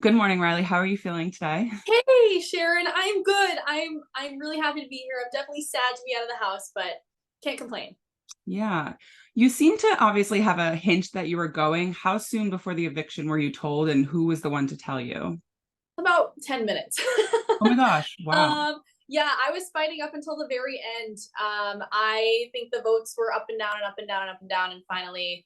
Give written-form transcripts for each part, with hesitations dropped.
Good morning, Reilly. How are you feeling today? Hey Sharon, I'm good. I'm really happy to be here. I'm definitely sad to be out of the house, but can't complain. Yeah. You seem to obviously have a hint that you were going. How soon before the eviction were you told, and who was the one to tell you? About 10 minutes. Oh my gosh. Wow. Yeah, I was fighting up until the very end. I think the votes were up and down and up and down and up and down and finally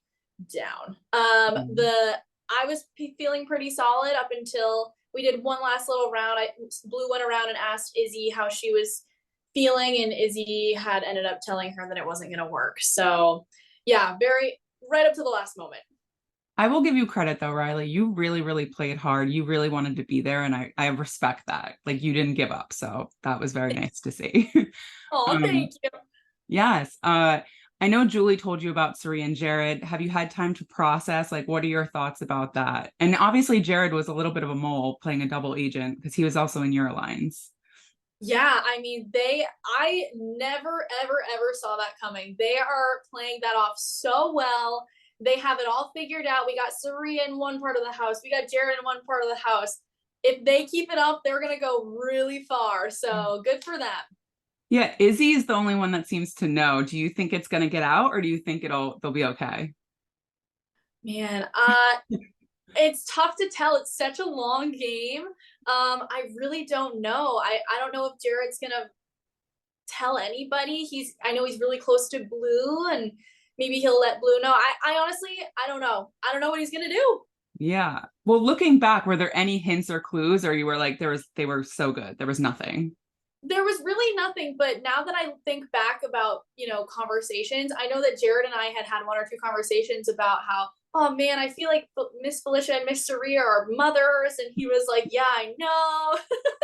down. Mm. The I was feeling pretty solid up until we did one last little round. Blue went around and asked Izzy how she was feeling, and Izzy had ended up telling her that it wasn't going to work. So, yeah, very right up to the last moment. I will give you credit though, Reilly. You really, really played hard. You really wanted to be there, and I respect that. Like you didn't give up. So that was very nice to see. Oh, Um, thank you. yes. I know Julie told you about Cirie and Jared. Have you had time to process? Like, what are your thoughts about that? And obviously, Jared was a little bit of a mole playing a double agent because he was also in your lines. Yeah, I mean, I never, ever, ever saw that coming. They are playing that off so well. They have it all figured out. We got Cirie in one part of the house, we got Jared in one part of the house. If they keep it up, they're going to go really far. So good for them. Yeah, Izzy is the only one that seems to know. Do you think it's going to get out, or do you think they'll be okay? Man, it's tough to tell. It's such a long game. I really don't know. I don't know if Jared's going to tell anybody. I know he's really close to Blue, and maybe he'll let Blue know. I honestly, I don't know. I don't know what he's gonna do. Yeah. Well, looking back, were there any hints or clues, or you were like, they were so good, there was nothing? There was really nothing, but now that I think back about conversations, I know that Jared and I had had one or two conversations about how, oh man, I feel like Miss Felicia and Miss Cirie are mothers, and he was like, yeah, I know.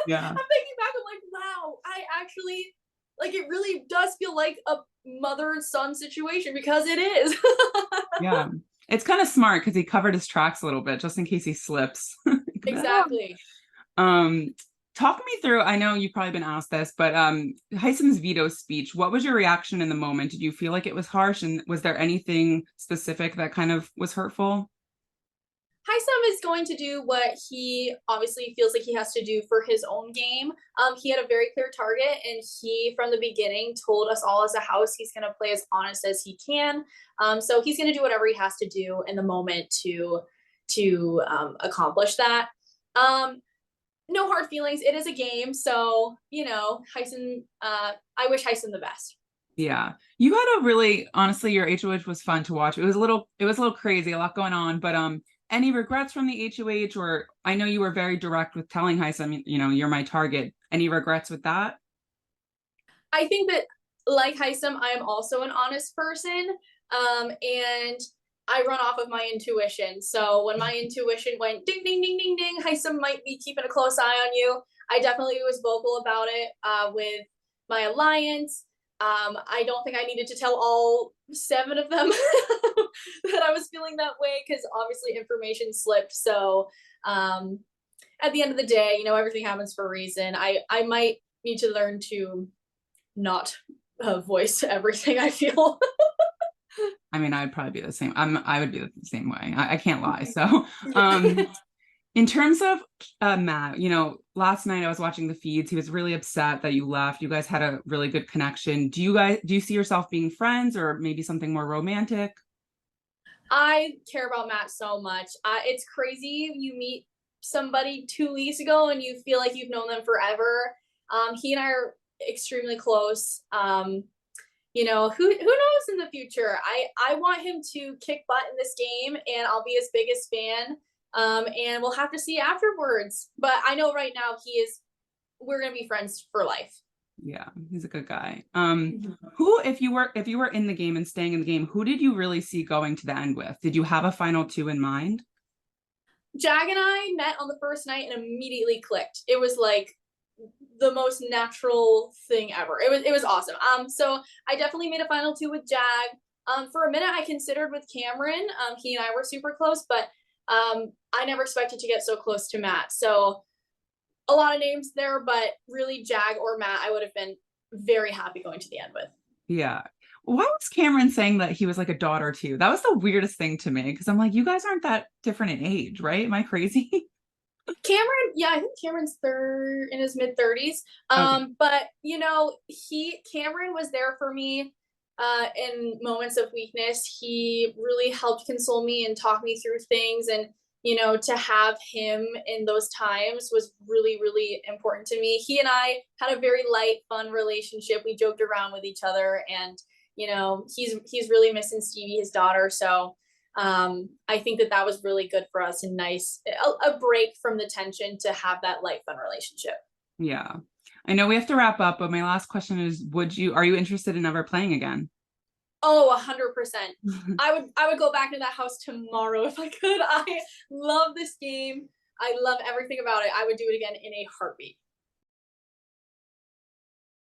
Yeah. I'm thinking back, I'm like, wow, I actually like it really does feel like a mother and son situation because it is. Yeah. It's kind of smart because he covered his tracks a little bit just in case he slips. Exactly. Um, talk me through. I know you've probably been asked this, but Hisam's veto speech, what was your reaction in the moment? Did you feel like it was harsh? And was there anything specific that kind of was hurtful? Hisam is going to do what he obviously feels like he has to do for his own game. He had a very clear target, and he, from the beginning, told us all as a house he's going to play as honest as he can. So he's going to do whatever he has to do in the moment to accomplish that. Um, no hard feelings. It is a game, so Hisam. I wish Hisam the best. Yeah. You had a really, honestly, your HOH was fun to watch. It was a little crazy, a lot going on, but any regrets from the HOH, or I know you were very direct with telling Hisam, you're my target. Any regrets with that? I think that, like Hisam, I am also an honest person. And I run off of my intuition. So when my intuition went ding, ding, ding, ding, ding, Hisam might be keeping a close eye on you. I definitely was vocal about it with my alliance. I don't think I needed to tell all seven of them that I was feeling that way because obviously information slipped. So at the end of the day, everything happens for a reason. I might need to learn to not voice everything I feel. I mean, I'd probably be the same. I would be the same way. I can't lie. So, um, in terms of Matt, last night I was watching the feeds. He was really upset that you left. You guys had a really good connection. Do you see yourself being friends or maybe something more romantic? I care about Matt so much. It's crazy. You meet somebody 2 weeks ago and you feel like you've known them forever. He and I are extremely close. Who knows in the future? I want him to kick butt in this game, and I'll be his biggest fan. And we'll have to see afterwards. But I know right now he is. We're gonna be friends for life. Yeah, he's a good guy. Who, if you were in the game and staying in the game, who did you really see going to the end with? Did you have a final two in mind? Jag and I met on the first night and immediately clicked. It was like the most natural thing ever. It was awesome. So I definitely made a final two with Jag. For a minute I considered with Cameron. He and I were super close, but I never expected to get so close to Matt. So a lot of names there, but really Jag or Matt, I would have been very happy going to the end with. Yeah. Why was Cameron saying that he was like a daughter too? That was the weirdest thing to me because I'm like, you guys aren't that different in age, right? Am I crazy? Cameron, yeah, I think Cameron's third in his mid-30s. Okay. But Cameron was there for me in moments of weakness. He really helped console me and talk me through things. And to have him in those times was really, really important to me. He and I had a very light, fun relationship. We joked around with each other, and he's really missing Stevie, his daughter. So I think that was really good for us and nice, a break from the tension to have that light, fun relationship. Yeah. I know we have to wrap up, but my last question is, are you interested in ever playing again? Oh, 100%. I would go back to that house tomorrow if I could. I love this game. I love everything about it. I would do it again in a heartbeat.